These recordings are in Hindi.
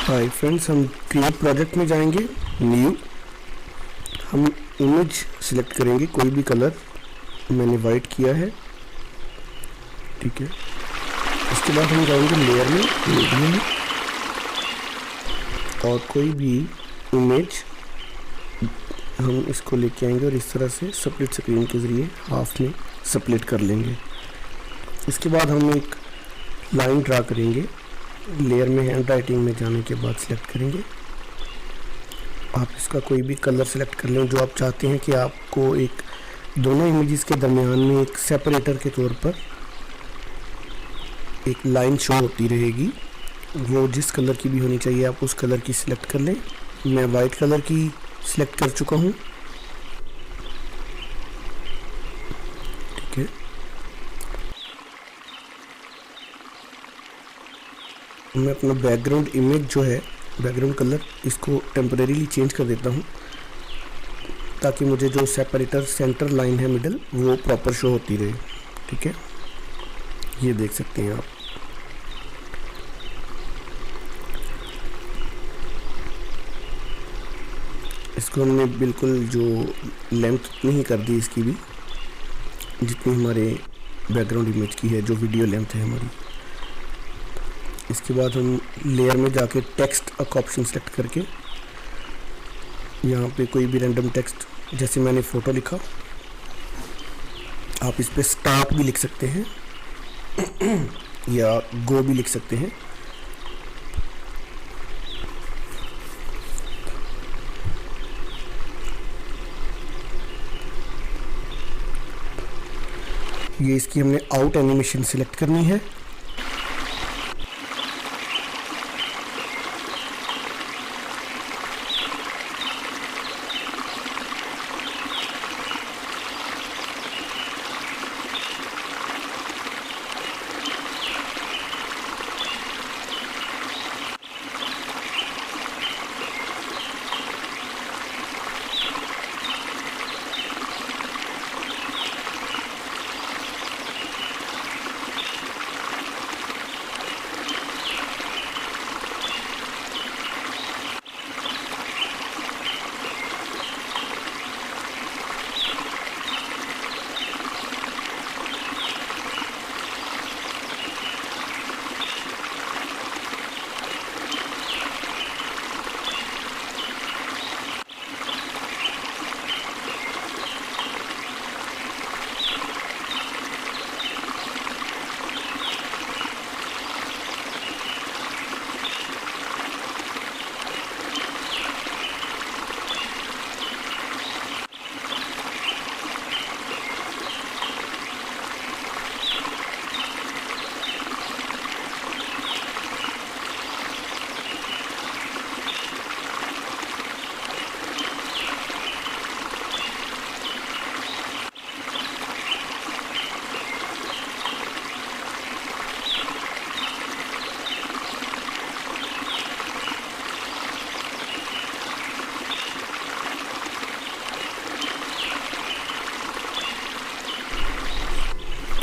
हाय फ्रेंड्स, हम क्रिएट प्रोजेक्ट में जाएंगे। न्यू, हम इमेज सिलेक्ट करेंगे, कोई भी कलर। मैंने वाइट किया है, ठीक है। इसके बाद हम जाएंगे लेयर में, मीडियम, और कोई भी इमेज हम इसको लेके आएंगे और इस तरह से स्प्लिट स्क्रीन के ज़रिए हाफ में स्प्लिट कर लेंगे। इसके बाद हम एक लाइन ड्रा करेंगे। लेयर में हैंड राइटिंग में जाने के बाद सिलेक्ट करेंगे। आप इसका कोई भी कलर सेलेक्ट कर लें जो आप चाहते हैं कि आपको एक दोनों इमेजेस के दरमियान में एक सेपरेटर के तौर पर एक लाइन शो होती रहेगी। वो जिस कलर की भी होनी चाहिए आप उस कलर की सिलेक्ट कर लें। मैं वाइट कलर की सिलेक्ट कर चुका हूँ, ठीक है। मैं अपना बैकग्राउंड इमेज जो है, बैकग्राउंड कलर, इसको टेम्परेरीली चेंज कर देता हूँ ताकि मुझे जो सेपरेटर सेंटर लाइन है मिडल, वो प्रॉपर शो होती रहे, ठीक है। ये देख सकते हैं आप। इसको हमने बिल्कुल जो लेंथ उतनी ही कर दी इसकी भी, जितनी हमारे बैकग्राउंड इमेज की है, जो वीडियो लेंथ है हमारी। इसके बाद हम लेयर में जाके टेक्स्ट का ऑप्शन सेलेक्ट करके यहाँ पे कोई भी रैंडम टेक्स्ट, जैसे मैंने फ़ोटो लिखा, आप इस पे स्टार्ट भी लिख सकते हैं या गो भी लिख सकते हैं। ये इसकी हमने आउट एनिमेशन सिलेक्ट करनी है।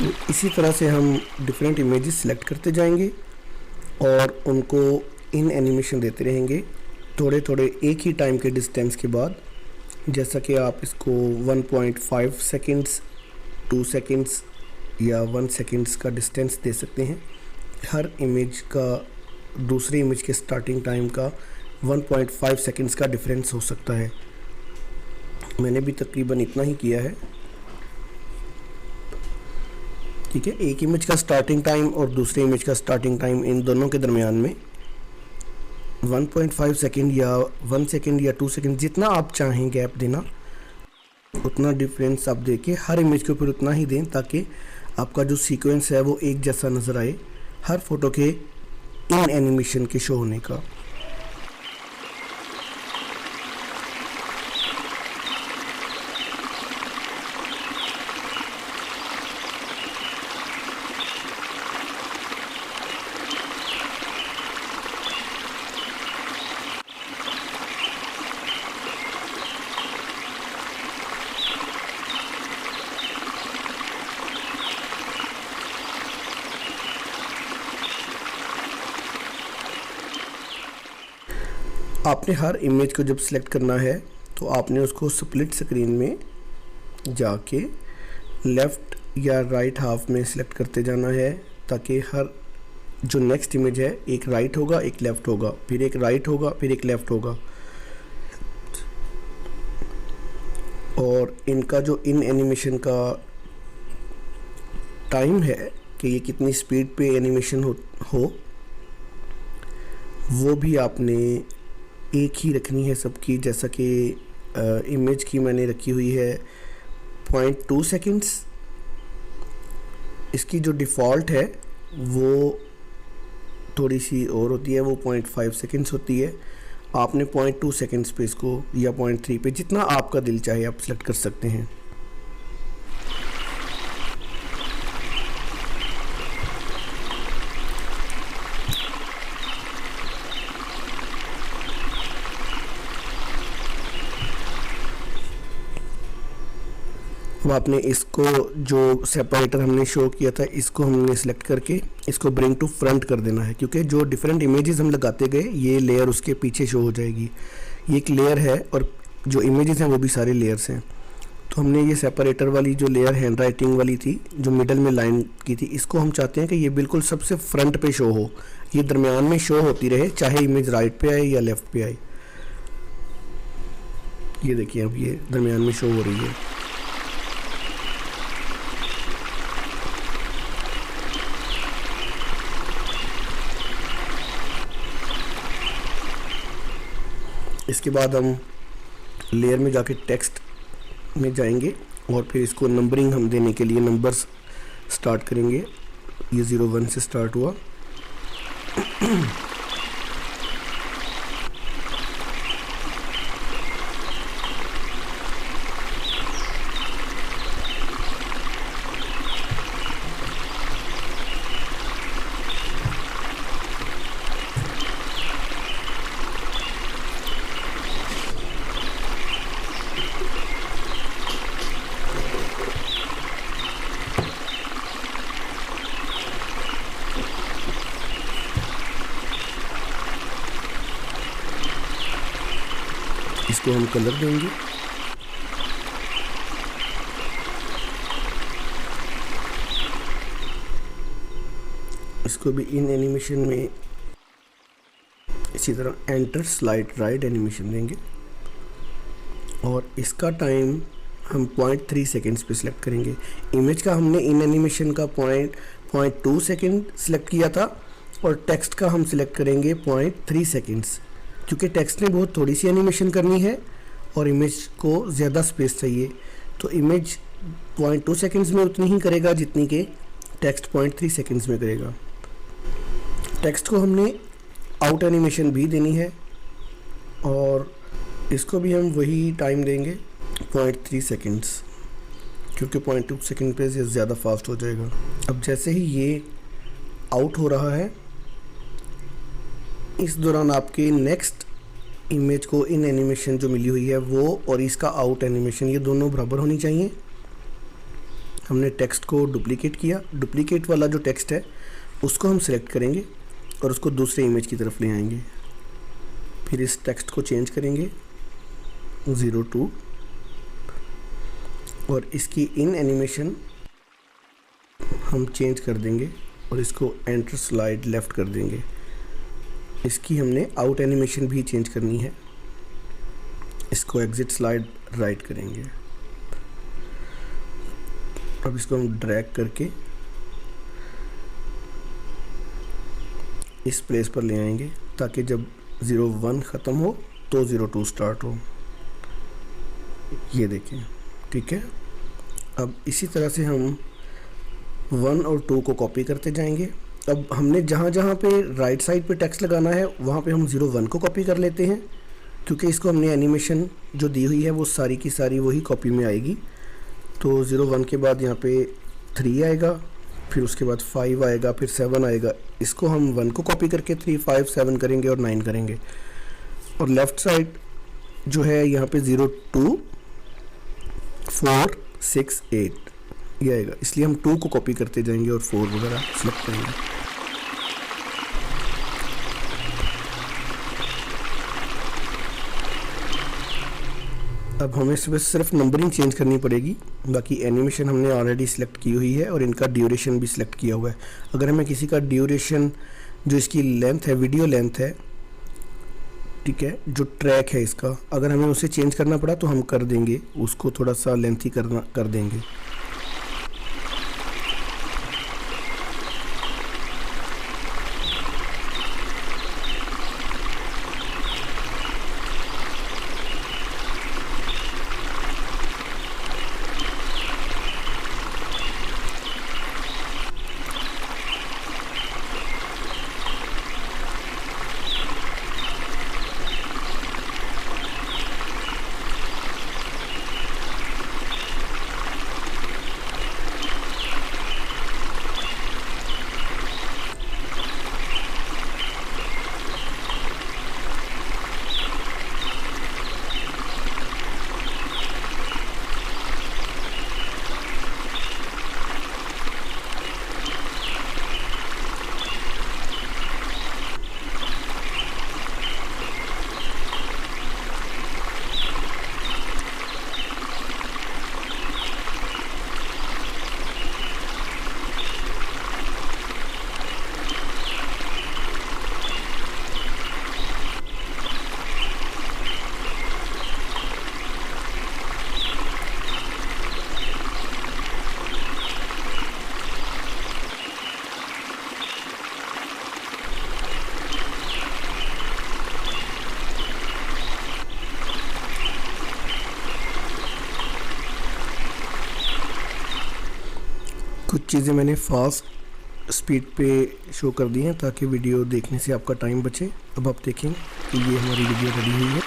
तो इसी तरह से हम डिफरेंट इमेजेस सिलेक्ट करते जाएंगे और उनको इन एनिमेशन देते रहेंगे थोड़े थोड़े एक ही टाइम के डिस्टेंस के बाद। जैसा कि आप इसको 1.5 सेकेंड्स, 2 सेकेंड्स या 1 सेकेंड्स का डिस्टेंस दे सकते हैं। हर इमेज का दूसरे इमेज के स्टार्टिंग टाइम का 1.5 सेकेंड्स का डिफरेंस हो सकता है। मैंने भी तकरीबन इतना ही किया है, ठीक है। एक इमेज का स्टार्टिंग टाइम और दूसरे इमेज का स्टार्टिंग टाइम, इन दोनों के दरमियान में 1.5 सेकेंड या 1 सेकेंड या 2 सेकेंड, जितना आप चाहें गैप देना, उतना डिफरेंस आप देके हर इमेज के ऊपर उतना ही दें ताकि आपका जो सीक्वेंस है वो एक जैसा नज़र आए हर फोटो के इन एनिमेशन के शो होने का। आपने हर इमेज को जब सिलेक्ट करना है तो आपने उसको स्प्लिट स्क्रीन में जाके लेफ़्ट या राइट हाफ में सिलेक्ट करते जाना है, ताकि हर जो नेक्स्ट इमेज है, एक राइट होगा, एक लेफ़्ट होगा, फिर एक राइट होगा, फिर एक लेफ़्ट होगा। और इनका जो इन एनिमेशन का टाइम है कि ये कितनी स्पीड पे एनिमेशन हो वो भी आपने एक ही रखनी है सबकी। जैसा कि इमेज की मैंने रखी हुई है 0.2 सेकेंड्स, इसकी जो डिफ़ॉल्ट है वो थोड़ी सी और होती है, वो 0.5 सेकेंड्स होती है। आपने 0.2 सेकेंड्स पे इसको या 0.3 पे, जितना आपका दिल चाहे आप सेलेक्ट कर सकते हैं। अब आपने इसको जो सेपरेटर हमने शो किया था इसको हमने सेलेक्ट करके इसको ब्रिंग टू फ्रंट कर देना है, क्योंकि जो डिफरेंट इमेजेस हम लगाते गए ये लेयर उसके पीछे शो हो जाएगी। ये एक लेयर है और जो इमेजेस हैं वो भी सारे लेयर्स हैं। तो हमने ये सेपरेटर वाली जो लेयर हैंड राइटिंग वाली थी, जो मिडल में लाइन की थी, इसको हम चाहते हैं कि ये बिल्कुल सबसे फ्रंट पे शो हो, ये दरमियान में शो होती रहे, चाहे इमेज राइट पे आए या लेफ़्ट पे आए। ये देखिए अब ये दरमियान में शो हो रही है। इसके बाद हम लेयर में जाके टेक्स्ट में जाएंगे और फिर इसको नंबरिंग हम देने के लिए नंबर्स स्टार्ट करेंगे। ये 01 से स्टार्ट हुआ। इसको हम कलर देंगे। इसको भी इन एनिमेशन में इसी तरह एंटर स्लाइड राइट एनिमेशन देंगे और इसका टाइम हम 0.3 सेकेंड्स पे सिलेक्ट करेंगे। इमेज का हमने इन एनिमेशन का 0.2 सेकेंड सिलेक्ट किया था और टेक्स्ट का हम सिलेक्ट करेंगे 0.3 सेकेंड्स, क्योंकि टेक्स्ट ने बहुत थोड़ी सी एनिमेशन करनी है और इमेज को ज़्यादा स्पेस चाहिए। तो इमेज 0.2 सेकेंड्स में उतनी ही करेगा जितनी के टेक्स्ट 0.3 सेकेंड्स में करेगा। टेक्स्ट को हमने आउट एनिमेशन भी देनी है और इसको भी हम वही टाइम देंगे 0.3 सेकेंड्स, क्योंकि 0.2 सेकेंड पे ये ज़्यादा फास्ट हो जाएगा। अब जैसे ही ये आउट हो रहा है, इस दौरान आपके नेक्स्ट इमेज को इन एनिमेशन जो मिली हुई है वो और इसका आउट एनिमेशन ये दोनों बराबर होनी चाहिए। हमने टेक्स्ट को डुप्लीकेट किया, डुप्लीकेट वाला जो टेक्स्ट है उसको हम सिलेक्ट करेंगे और उसको दूसरे इमेज की तरफ ले आएंगे। फिर इस टेक्स्ट को चेंज करेंगे 02 और इसकी इन एनिमेशन हम चेंज कर देंगे और इसको एंटर स्लाइड लेफ़्ट कर देंगे। इसकी हमने आउट एनिमेशन भी चेंज करनी है, इसको एग्जिट स्लाइड राइट करेंगे। अब इसको हम ड्रैग करके इस प्लेस पर ले आएंगे ताकि जब 01 ख़त्म हो तो 02 स्टार्ट हो। ये देखें, ठीक है। अब इसी तरह से हम 1 और 2 को कॉपी करते जाएंगे। अब हमने जहाँ जहाँ पे राइट साइड पे टेक्स्ट लगाना है वहाँ पे हम 01 को कॉपी कर लेते हैं, क्योंकि इसको हमने एनिमेशन जो दी हुई है वो सारी की सारी वही कॉपी में आएगी। तो 01 के बाद यहाँ पे 3 आएगा, फिर उसके बाद 5 आएगा, फिर 7 आएगा। इसको हम 1 को कॉपी करके 3, 5, 7 करेंगे और 9 करेंगे। और लेफ़्ट साइड जो है यहाँ पे 0, 2, 4, 6, 8 ये आएगा, इसलिए हम 2 को कॉपी करते जाएंगे और 4 वगैरह सिलेक्ट करेंगे। अब हमें सिर्फ नंबरिंग चेंज करनी पड़ेगी, बाकी एनिमेशन हमने ऑलरेडी सिलेक्ट की हुई है और इनका ड्यूरेशन भी सिलेक्ट किया हुआ है। अगर हमें किसी का ड्यूरेशन, जो इसकी लेंथ है, वीडियो लेंथ है, ठीक है, जो ट्रैक है इसका, अगर हमें उसे चेंज करना पड़ा तो हम कर देंगे, उसको थोड़ा सा लेंथी कर देंगे। कुछ चीज़ें मैंने फास्ट स्पीड पे शो कर दी हैं ताकि वीडियो देखने से आपका टाइम बचे। अब आप देखें कि ये हमारी वीडियो रेडी हुई है।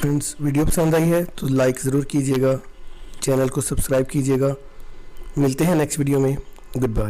फ्रेंड्स, वीडियो पसंद आई है तो लाइक ज़रूर कीजिएगा, चैनल को सब्सक्राइब कीजिएगा। मिलते हैं नेक्स्ट वीडियो में। Good bye.